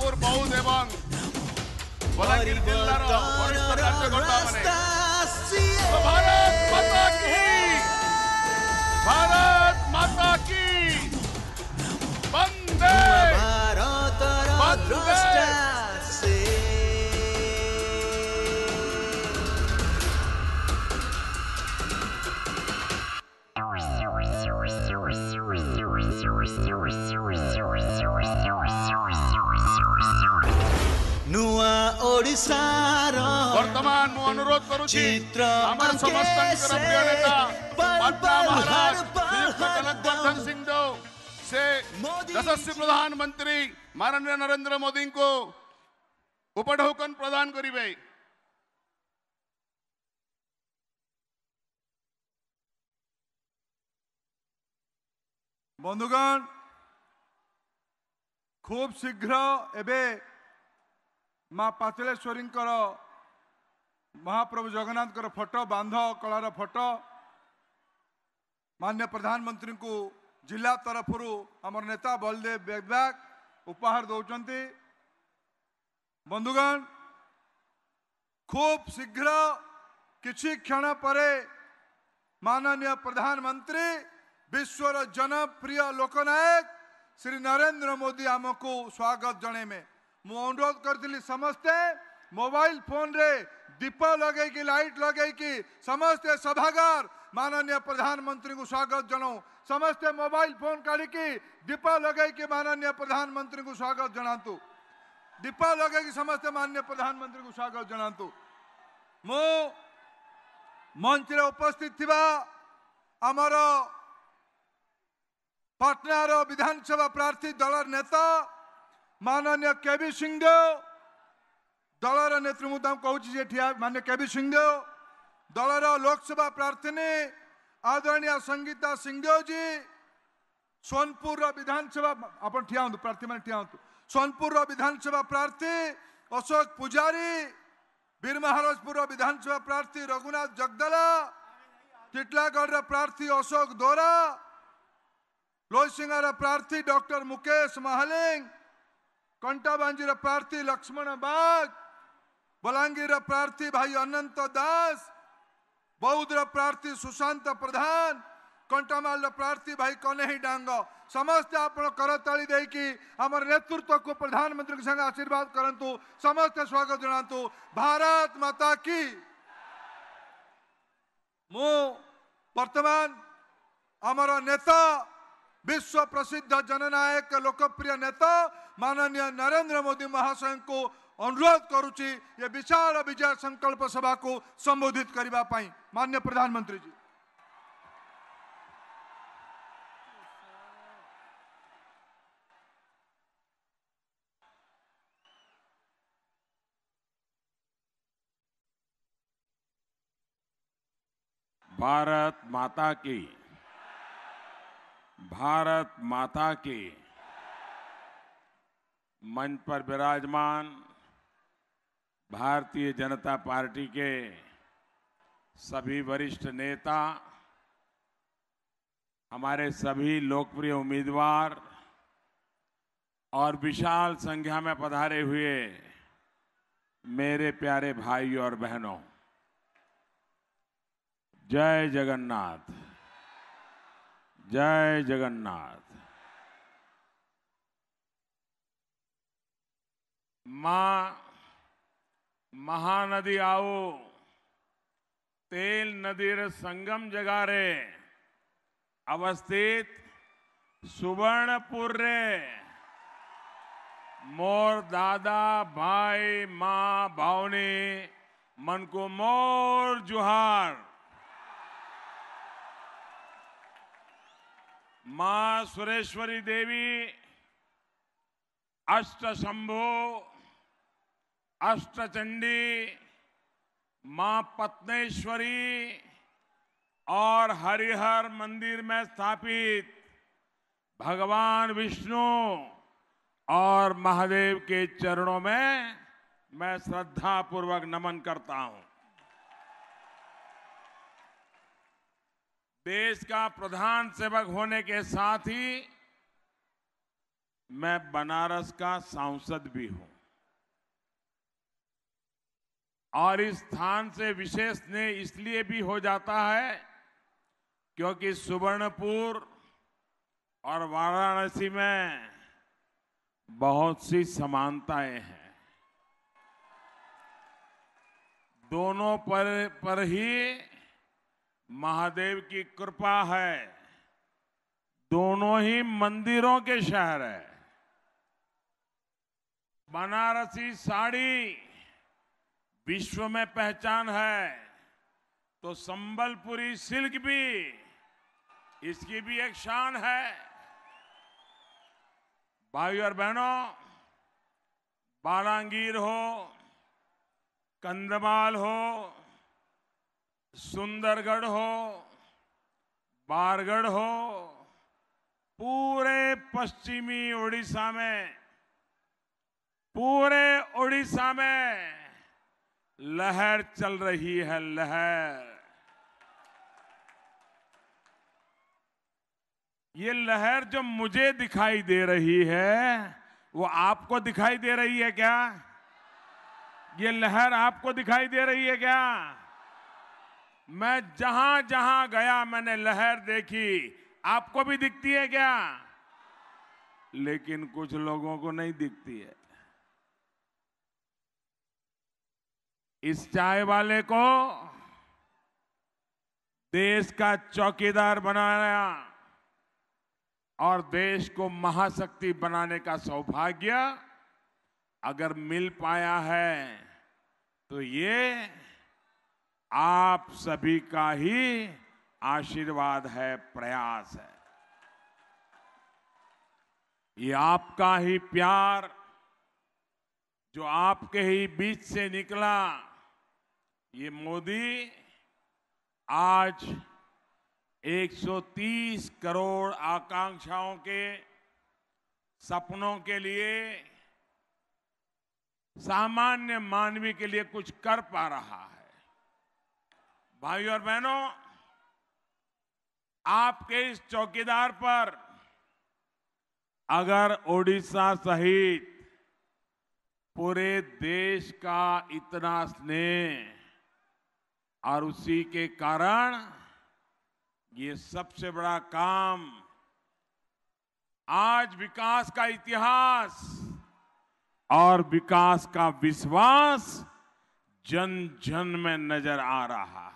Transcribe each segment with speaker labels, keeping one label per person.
Speaker 1: सोनपुर बौद्ध एवं बलांगीर जिल्लार वरिष्ठ कार्यकर्ता माने तो भारत माता की वंदे
Speaker 2: नुआ ओडिसार
Speaker 1: वर्तमान मु अनुरोध करुछि हमर समस्त प्रिय नेता पटना महाराज श्रीयुक्त कनकवर्धन सिंह देव से यशस्वी प्रधानमंत्री माननीय नरेंद्र मोदी को उपढौकन प्रदान करिवे।
Speaker 3: बंधुगण खूब शीघ्र एबे माँ पाचलेश्वरी महाप्रभु जगन्नाथ फोटो बांध कलार फोटो माननीय प्रधानमंत्री को जिला तरफ आमर नेता बलदेव बेगबाग उपहार दौरान। बंधुगण खूब शीघ्र किछि क्षण परे माननीय प्रधानमंत्री विश्वर जनप्रिय लोकनायक श्री नरेंद्र मोदी आमको स्वागत जणे में मु अनुरोध करी समस्ते मोबाइल फोन रे दीप लगे कि लाइट लगे कि समस्ते सभागार माननीय प्रधानमंत्री को स्वागत जनाऊ। समस्ते मोबाइल फोन काढ़ी दीप लगे कि माननीय प्रधानमंत्री को स्वागत जनातु। दीप लगे कि समस्ते माननीय प्रधानमंत्री को स्वागत जनातु। मु मंच रे उपस्थित थिबा आमर पटनार विधानसभा प्रार्थी दलर नेता माननीय केबी सिंहदेव दलर नेतृत्व कहूँ माननीय केबी सिंहदेव दलर लोकसभा प्रार्थी आदरणीय संगीता सिंहदेव जी सोनपुर विधानसभा अपन ठिया प्रार्थी मान ठिया सोनपुर विधानसभा प्रार्थी अशोक पुजारी बीरमहाराजपुर विधानसभा प्रार्थी रघुनाथ जगदला टिटलागढ़ प्रार्थी अशोक दोरा लोईसिंगार प्रार्थी डॉक्टर मुकेश महालिंग कंटाबांजीर प्रार्थी लक्ष्मण बाग बलांगीर प्रार्थी भाई अनंत दास बौद्ध प्रार्थी सुशांत प्रधान कंटामाल प्रार्थी भाई कन्हई डांग समस्त आप करताली देकी आमर नेतृत्व को प्रधानमंत्री के संग आशीर्वाद करंतु समस्त स्वागत जनातु। भारत माता की। मु वर्तमान आमर नेता विश्व प्रसिद्ध जननायक लोकप्रिय नेता माननीय नरेंद्र मोदी महाशय को अनुरोध करुच्ची ये विशाल विजय संकल्प सभा को संबोधित करने पाई। माननीय प्रधानमंत्री जी।
Speaker 1: भारत माता की। भारत माता की। मंच पर विराजमान भारतीय जनता पार्टी के सभी वरिष्ठ नेता, हमारे सभी लोकप्रिय उम्मीदवार और विशाल संख्या में पधारे हुए मेरे प्यारे भाई और बहनों, जय जगन्नाथ। जय जगन्नाथ। मां महानदी आओ तेल नदीर संगम जगारे अवस्थित सुवर्णपुर रे मोर दादा भाई मां भावनी मन को मोर जुहार। मां सुरेश्वरी देवी अष्टशंभु अष्टचंडी मां पत्नेश्वरी और हरिहर मंदिर में स्थापित भगवान विष्णु और महादेव के चरणों में मैं श्रद्धा पूर्वक नमन करता हूं। देश का प्रधान सेवक होने के साथ ही
Speaker 4: मैं बनारस का सांसद भी हूं और इस स्थान से विशेष स्नेह इसलिए भी हो जाता है क्योंकि सुवर्णपुर और वाराणसी में बहुत सी समानताएं हैं। दोनों पर ही महादेव की कृपा है। दोनों ही मंदिरों के शहर है। बनारसी साड़ी विश्व में पहचान है तो संबलपुरी सिल्क भी इसकी भी एक शान है। भाइयों और बहनों, बालांगीर हो, कंधमाल हो, सुंदरगढ़ हो, बारगढ़ हो, पूरे पश्चिमी उड़ीसा में लहर चल रही है। लहर, ये लहर जो मुझे दिखाई दे रही है वो आपको दिखाई दे रही है क्या? ये लहर आपको दिखाई दे रही है क्या? मैं जहां जहां गया मैंने लहर देखी। आपको भी दिखती है क्या? लेकिन कुछ लोगों को नहीं दिखती है। इस चाय वाले को देश का चौकीदार बनाया और देश को महाशक्ति बनाने का सौभाग्य अगर मिल पाया है तो ये आप सभी का ही आशीर्वाद है, प्रयास है। ये आपका ही प्यार जो आपके ही बीच से निकला। ये मोदी आज 130 करोड़ आकांक्षाओं के सपनों के लिए, सामान्य मानवी के लिए कुछ कर पा रहा है। भाइयों और बहनों, आपके इस चौकीदार पर अगर ओडिशा सहित पूरे देश का इतना स्नेह और उसी के कारण ये सबसे बड़ा काम, आज विकास का इतिहास और विकास का विश्वास जन जन में नजर आ रहा है।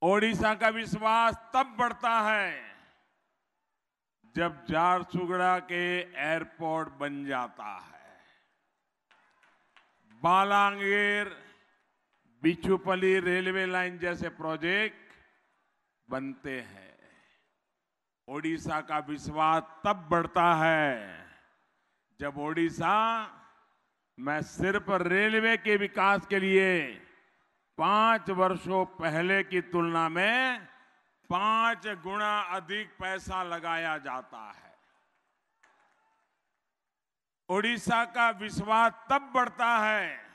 Speaker 4: ओडिशा का विश्वास तब बढ़ता है जब झारसुगड़ा के एयरपोर्ट बन जाता है, बालांगीर बिचुपली रेलवे लाइन जैसे प्रोजेक्ट बनते हैं। ओडिशा का विश्वास तब बढ़ता है जब ओडिशा में सिर्फ रेलवे के विकास के लिए 5 वर्षों पहले की तुलना में 5 गुना अधिक पैसा लगाया जाता है। ओडिशा का विश्वास तब बढ़ता है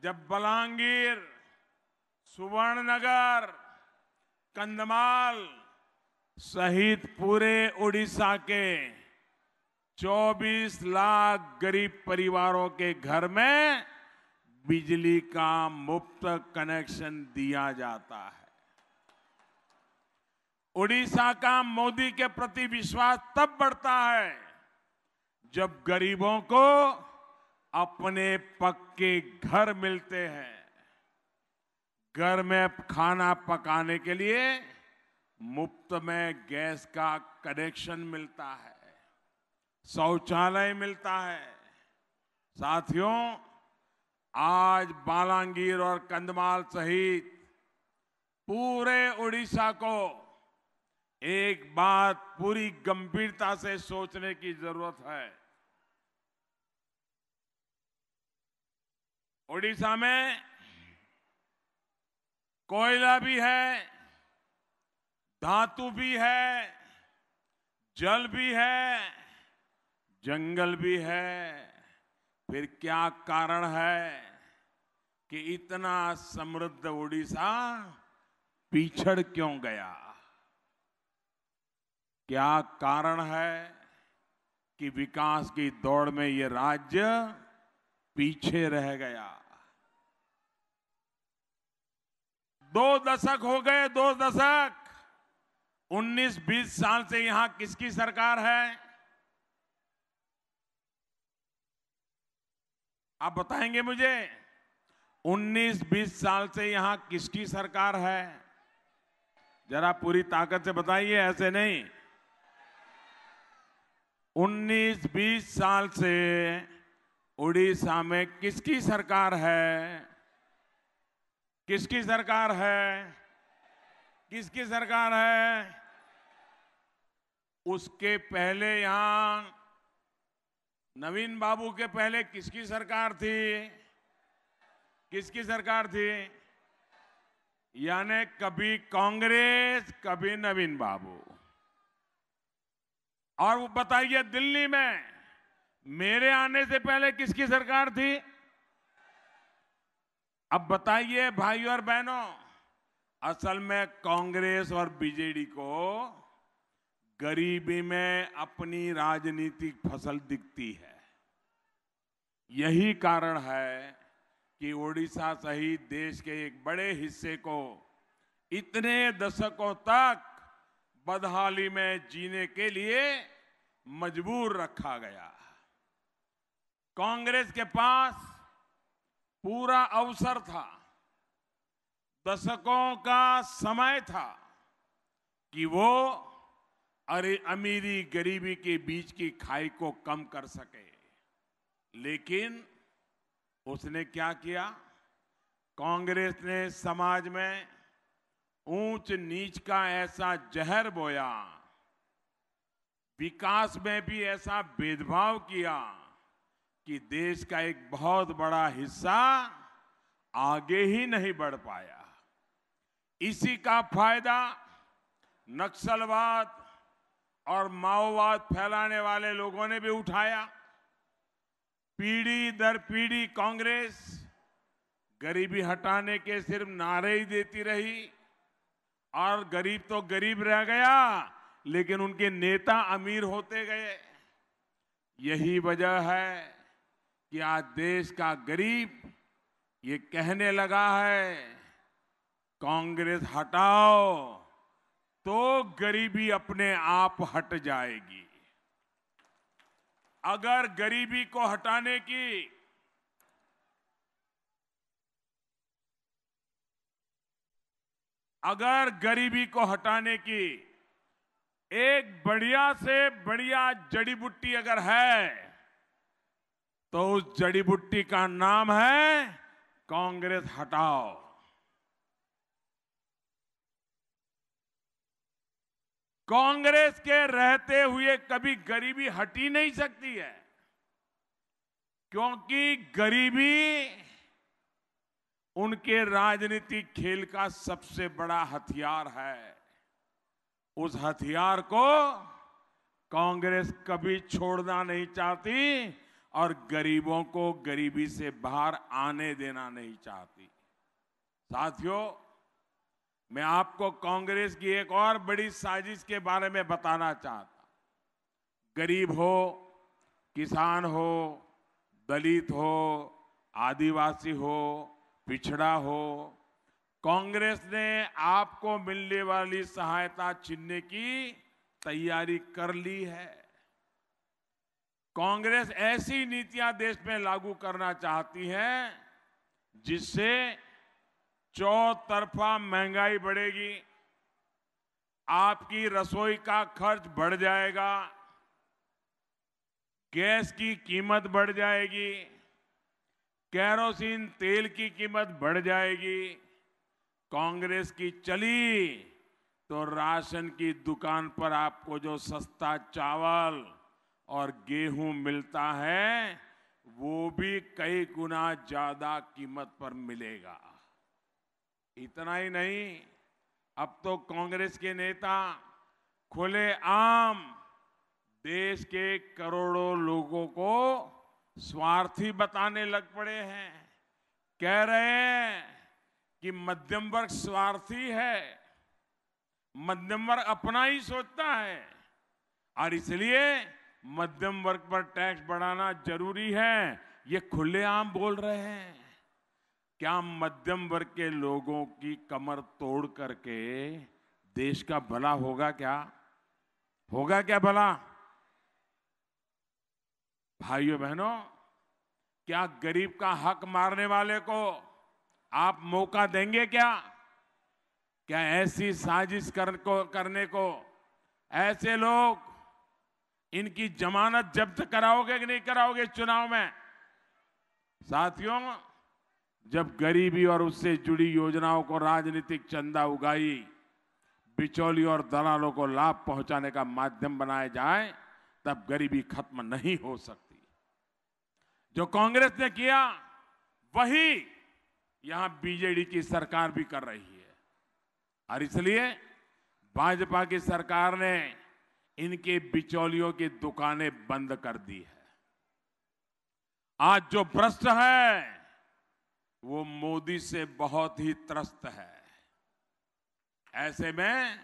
Speaker 4: जब बलांगीर, सुवर्णनगर, कंधमाल सहित पूरे ओडिशा के 24 लाख गरीब परिवारों के घर में बिजली का मुफ्त कनेक्शन दिया जाता है। ओडिशा का मोदी के प्रति विश्वास तब बढ़ता है जब गरीबों को अपने पक्के घर मिलते हैं। घर में खाना पकाने के लिए मुफ्त में गैस का कनेक्शन मिलता है, शौचालय मिलता है। साथियों, आज बालांगीर और कंधमाल सहित पूरे ओडिशा को एक बात पूरी गंभीरता से सोचने की जरूरत है। ओडिशा में कोयला भी है, धातु भी है, जल भी है, जंगल भी है। फिर क्या कारण है कि इतना समृद्ध ओडिशा पिछड़ क्यों गया? क्या कारण है कि विकास की दौड़ में ये राज्य पीछे रह गया? 2 दशक हो गए, 2 दशक। 19-20 साल से यहां किसकी सरकार है? आप बताएंगे मुझे? 19-20 साल से यहां किसकी सरकार है? जरा पूरी ताकत से बताइए, ऐसे नहीं। 19-20 साल से उड़ीसा में किसकी सरकार है? किसकी सरकार है? किसकी सरकार है? उसके पहले यहां नवीन बाबू के पहले किसकी सरकार थी? किसकी सरकार थी? यानी कभी कांग्रेस, कभी नवीन बाबू। और वो बताइए, दिल्ली में मेरे आने से पहले किसकी सरकार थी? अब बताइए भाई और बहनों, असल में कांग्रेस और बीजेडी को गरीबी में अपनी राजनीतिक फसल दिखती है। यही कारण है कि ओडिशा सहित देश के एक बड़े हिस्से को इतने दशकों तक बदहाली में जीने के लिए मजबूर रखा गया। कांग्रेस के पास पूरा अवसर था, दशकों का समय था कि वो अमीरी गरीबी के बीच की खाई को कम कर सके। लेकिन उसने क्या किया? कांग्रेस ने समाज में ऊंच नीच का ऐसा जहर बोया, विकास में भी ऐसा भेदभाव किया कि देश का एक बहुत बड़ा हिस्सा आगे ही नहीं बढ़ पाया। इसी का फायदा नक्सलवाद और माओवाद फैलाने वाले लोगों ने भी उठाया। पीढ़ी दर पीढ़ी कांग्रेस गरीबी हटाने के सिर्फ नारे ही देती रही और गरीब तो गरीब रह गया, लेकिन उनके नेता अमीर होते गए। यही वजह है कि आज देश का गरीब ये कहने लगा है, कांग्रेस हटाओ तो गरीबी अपने आप हट जाएगी। अगर गरीबी को हटाने की एक बढ़िया से बढ़िया जड़ी बूटी अगर है, तो उस जड़ी बूटी का नाम है कांग्रेस हटाओ। कांग्रेस के रहते हुए कभी गरीबी हट ही नहीं सकती है, क्योंकि गरीबी उनके राजनीतिक खेल का सबसे बड़ा हथियार है। उस हथियार को कांग्रेस कभी छोड़ना नहीं चाहती और गरीबों को गरीबी से बाहर आने देना नहीं चाहती। साथियों, मैं आपको कांग्रेस की एक और बड़ी साजिश के बारे में बताना चाहता। गरीब हो, किसान हो, दलित हो, आदिवासी हो, पिछड़ा हो, कांग्रेस ने आपको मिलने वाली सहायता छीनने की तैयारी कर ली है। कांग्रेस ऐसी नीतियां देश में लागू करना चाहती है जिससे चौतरफा महंगाई बढ़ेगी, आपकी रसोई का खर्च बढ़ जाएगा, गैस की कीमत बढ़ जाएगी, केरोसिन तेल की कीमत बढ़ जाएगी। कांग्रेस की चली तो राशन की दुकान पर आपको जो सस्ता चावल और गेहूं मिलता है, वो भी कई गुना ज्यादा कीमत पर मिलेगा। इतना ही नहीं, अब तो कांग्रेस के नेता खुलेआम देश के करोड़ों लोगों को स्वार्थी बताने लग पड़े हैं। कह रहे हैं कि मध्यम वर्ग स्वार्थी है, मध्यम वर्ग अपना ही सोचता है, और इसलिए मध्यम वर्ग पर टैक्स बढ़ाना जरूरी है, ये खुलेआम बोल रहे हैं। क्या मध्यम वर्ग के लोगों की कमर तोड़ करके देश का भला होगा क्या? होगा क्या भला? भाइयों बहनों, क्या गरीब का हक मारने वाले को आप मौका देंगे क्या? क्या ऐसी साजिश करने को ऐसे लोग, इनकी जमानत जब्त कराओगे कि नहीं कराओगे चुनाव में? साथियों, जब गरीबी और उससे जुड़ी योजनाओं को राजनीतिक चंदा उगाई, बिचौली और दलालों को लाभ पहुंचाने का माध्यम बनाया जाए, तब गरीबी खत्म नहीं हो सकती। जो कांग्रेस ने किया वही यहां बीजेडी की सरकार भी कर रही है। और इसलिए भाजपा की सरकार ने इनके बिचौलियों की दुकानें बंद कर दी है। आज जो भ्रष्ट है वो मोदी से बहुत ही त्रस्त है। ऐसे में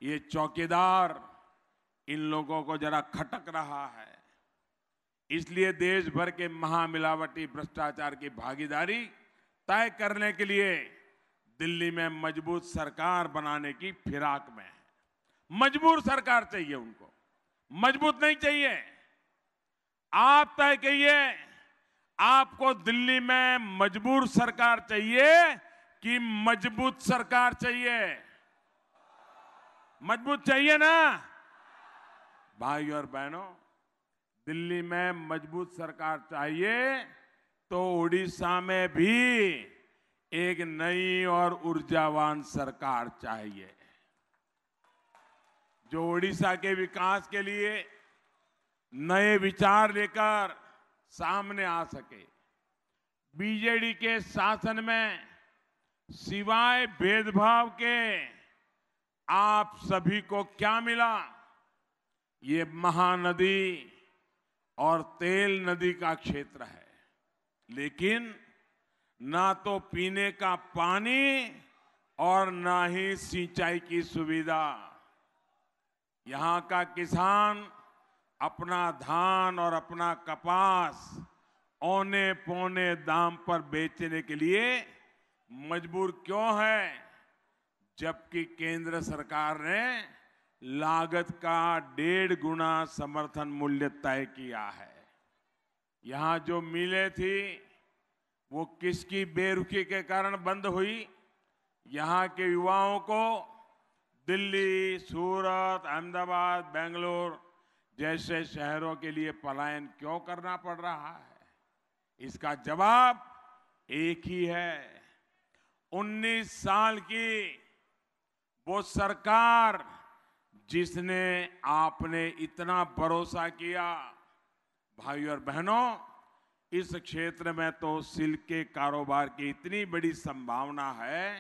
Speaker 4: ये चौकीदार इन लोगों को जरा खटक रहा है। इसलिए देश भर के महामिलावटी भ्रष्टाचार की भागीदारी तय करने के लिए दिल्ली में मजबूत सरकार बनाने की फिराक में है। मजबूर सरकार चाहिए उनको, मजबूत नहीं चाहिए। आप तय कहिए, आपको दिल्ली में मजबूर सरकार चाहिए कि मजबूत सरकार चाहिए? मजबूत चाहिए ना? भाई और बहनों, दिल्ली में मजबूत सरकार चाहिए तो उड़ीसा में भी एक नई और ऊर्जावान सरकार चाहिए, जो उड़ीसा के विकास के लिए नए विचार लेकर सामने आ सके। बीजेडी के शासन में सिवाय भेदभाव के आप सभी को क्या मिला? ये महानदी और तेल नदी का क्षेत्र है, लेकिन ना तो पीने का पानी और ना ही सिंचाई की सुविधा। यहां का किसान अपना धान और अपना कपास औने पौने दाम पर बेचने के लिए मजबूर क्यों है, जबकि केंद्र सरकार ने लागत का 1.5 गुना समर्थन मूल्य तय किया है। यहां जो मिलें थी वो किसकी बेरुखी के कारण बंद हुई? यहां के युवाओं को दिल्ली, सूरत, अहमदाबाद, बेंगलोर जैसे शहरों के लिए पलायन क्यों करना पड़ रहा है? इसका जवाब एक ही है। 19 साल की वो सरकार जिसने आपने इतना भरोसा किया। भाइयों और बहनों, इस क्षेत्र में तो सिल्क के कारोबार की इतनी बड़ी संभावना है।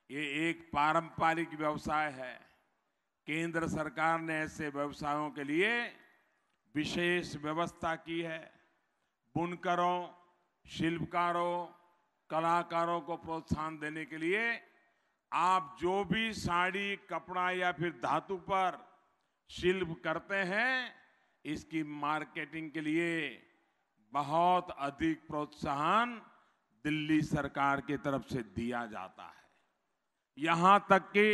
Speaker 4: ये एक पारंपरिक व्यवसाय है। केंद्र सरकार ने ऐसे व्यवसायों के लिए विशेष व्यवस्था की है। बुनकरों, शिल्पकारों, कलाकारों को प्रोत्साहन देने के लिए आप जो भी साड़ी, कपड़ा या फिर धातु पर शिल्प करते हैं, इसकी मार्केटिंग के लिए बहुत अधिक प्रोत्साहन दिल्ली सरकार की तरफ से दिया जाता है। यहां तक कि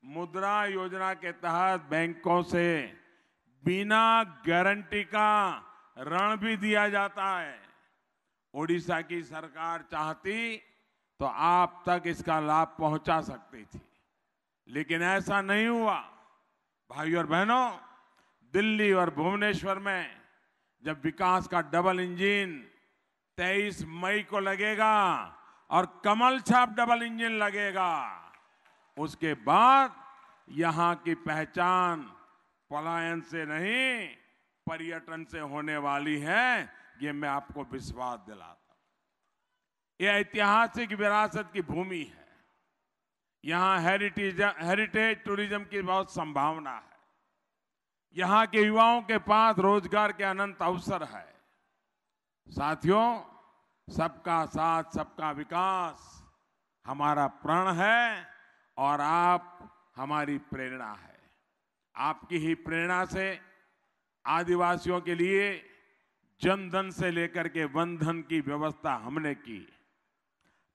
Speaker 4: मुद्रा योजना के तहत बैंकों से बिना गारंटी का ऋण भी दिया जाता है। ओडिशा की सरकार चाहती तो आप तक इसका लाभ पहुंचा सकती थी, लेकिन ऐसा नहीं हुआ। भाइयों और बहनों, दिल्ली और भुवनेश्वर में जब विकास का डबल इंजन 23 मई को लगेगा और कमल छाप डबल इंजन लगेगा, उसके बाद यहां की पहचान पलायन से नहीं, पर्यटन से होने वाली है। ये मैं आपको विश्वास दिलाता हूं। यह ऐतिहासिक विरासत की भूमि है। यहां हेरिटेज टूरिज्म की बहुत संभावना है। यहां के युवाओं के पास रोजगार के अनंत अवसर है। साथियों, सबका साथ, सबका विकास हमारा प्रण है और आप हमारी प्रेरणा है। आपकी ही प्रेरणा से आदिवासियों के लिए जनधन से लेकर के वन धन की व्यवस्था हमने की।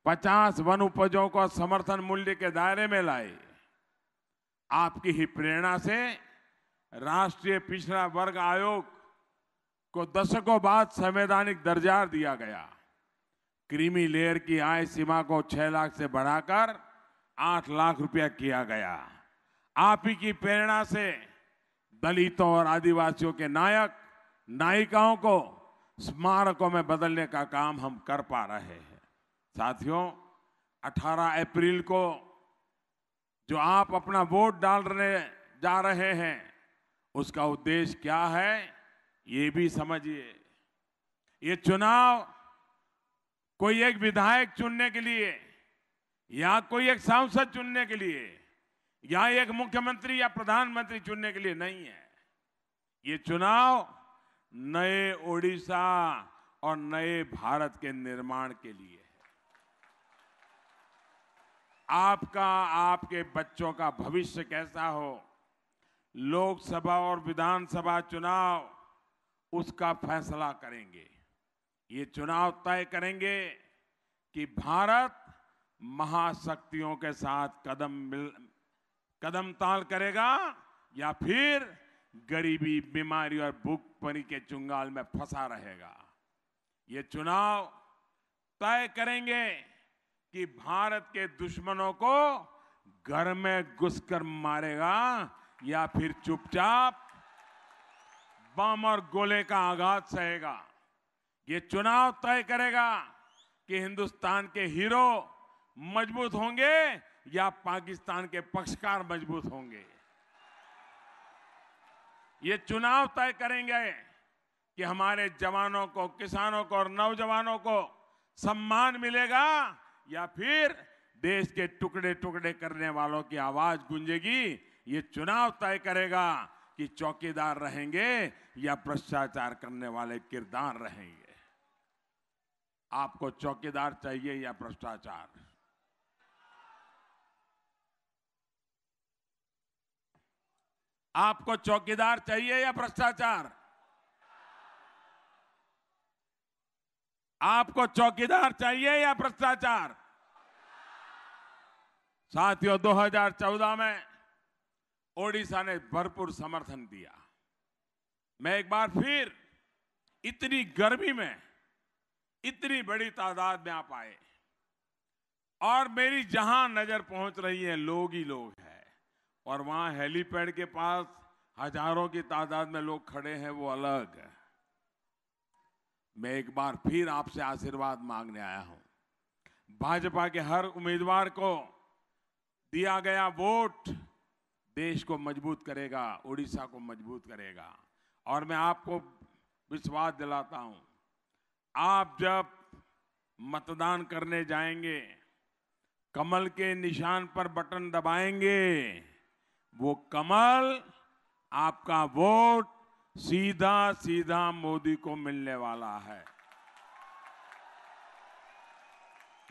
Speaker 4: 50 वन उपजों को समर्थन मूल्य के दायरे में लाए। आपकी ही प्रेरणा से राष्ट्रीय पिछड़ा वर्ग आयोग को दशकों बाद संवैधानिक दर्जा दिया गया। क्रीमी लेयर की आय सीमा को 6 लाख से बढ़ाकर 8 लाख रुपया किया गया। आप ही की प्रेरणा से दलितों और आदिवासियों के नायक नायिकाओं को स्मारकों में बदलने का काम हम कर पा रहे हैं। साथियों, 18 अप्रैल को जो आप अपना वोट डालने जा रहे हैं, उसका उद्देश्य क्या है, ये भी समझिए। ये चुनाव कोई एक विधायक चुनने के लिए या कोई एक सांसद चुनने के लिए या एक मुख्यमंत्री या प्रधानमंत्री चुनने के लिए नहीं है। ये चुनाव नए ओडिशा और नए भारत के निर्माण के लिए है। आपका, आपके बच्चों का भविष्य कैसा हो, लोकसभा और विधानसभा चुनाव उसका फैसला करेंगे। ये चुनाव तय करेंगे कि भारत महाशक्तियों के साथ कदम ताल करेगा या फिर गरीबी, बीमारी और भूखमरी के चुंगाल में फंसा रहेगा। ये चुनाव तय करेंगे कि भारत के दुश्मनों को घर में घुसकर मारेगा या फिर चुपचाप बम और गोले का आघात सहेगा। ये चुनाव तय करेगा कि हिंदुस्तान के हीरो मजबूत होंगे या पाकिस्तान के पक्षकार मजबूत होंगे। ये चुनाव तय करेंगे कि हमारे जवानों को, किसानों को और नौजवानों को सम्मान मिलेगा या फिर देश के टुकड़े टुकड़े करने वालों की आवाज गूंजेगी। ये चुनाव तय करेगा कि चौकीदार रहेंगे या भ्रष्टाचार करने वाले किरदार रहेंगे। आपको चौकीदार चाहिए या भ्रष्टाचार? आपको चौकीदार चाहिए या भ्रष्टाचार? आपको चौकीदार चाहिए या भ्रष्टाचार? साथियों, 2014 में ओडिशा ने भरपूर समर्थन दिया। मैं एक बार फिर इतनी गर्मी में इतनी बड़ी तादाद में आप आए और मेरी जहां नजर पहुंच रही है लोग ही लोग हैं, और वहां हेलीपैड के पास हजारों की तादाद में लोग खड़े हैं, वो अलग है। मैं एक बार फिर आपसे आशीर्वाद मांगने आया हूं। भाजपा के हर उम्मीदवार को दिया गया वोट देश को मजबूत करेगा, ओडिशा को मजबूत करेगा। और मैं आपको विश्वास दिलाता हूं, आप जब मतदान करने जाएंगे, कमल के निशान पर बटन दबाएंगे, वो कमल आपका वोट सीधा सीधा मोदी को मिलने वाला है।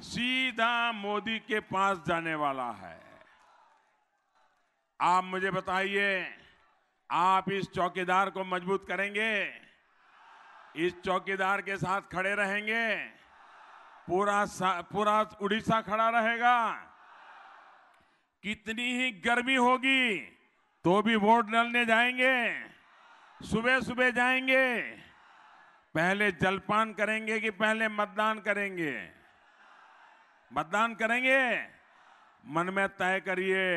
Speaker 4: सीधा मोदी के पास जाने वाला है। आप मुझे बताइए, आप इस चौकीदार को मजबूत करेंगे? इस चौकीदार के साथ खड़े रहेंगे? पूरा उड़ीसा खड़ा रहेगा? कितनी ही गर्मी होगी तो भी वोट डालने जाएंगे? सुबह सुबह जाएंगे? पहले जलपान करेंगे कि पहले मतदान करेंगे? मतदान करेंगे? मन में तय करिए,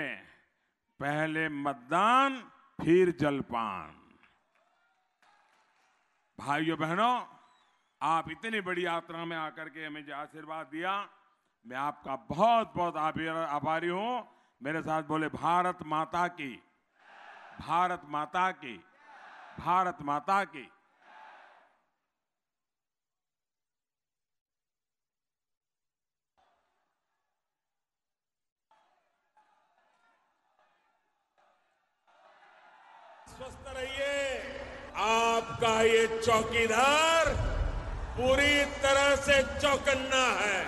Speaker 4: पहले मतदान फिर जलपान। भाइयों बहनों, आप इतनी बड़ी यात्रा में आकर के हमें जो आशीर्वाद दिया, मैं आपका बहुत बहुत आभारी हूं। मेरे साथ बोले, भारत माता की, भारत माता की, भारत माता की।
Speaker 5: स्वस्थ रहिए। आपका ये चौकीदार पूरी तरह से चौकन्ना है।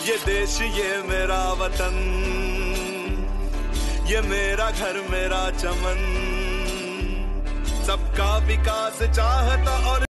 Speaker 2: ये देश ये मेरा वतन, ये मेरा घर मेरा चमन, सबका विकास चाहता और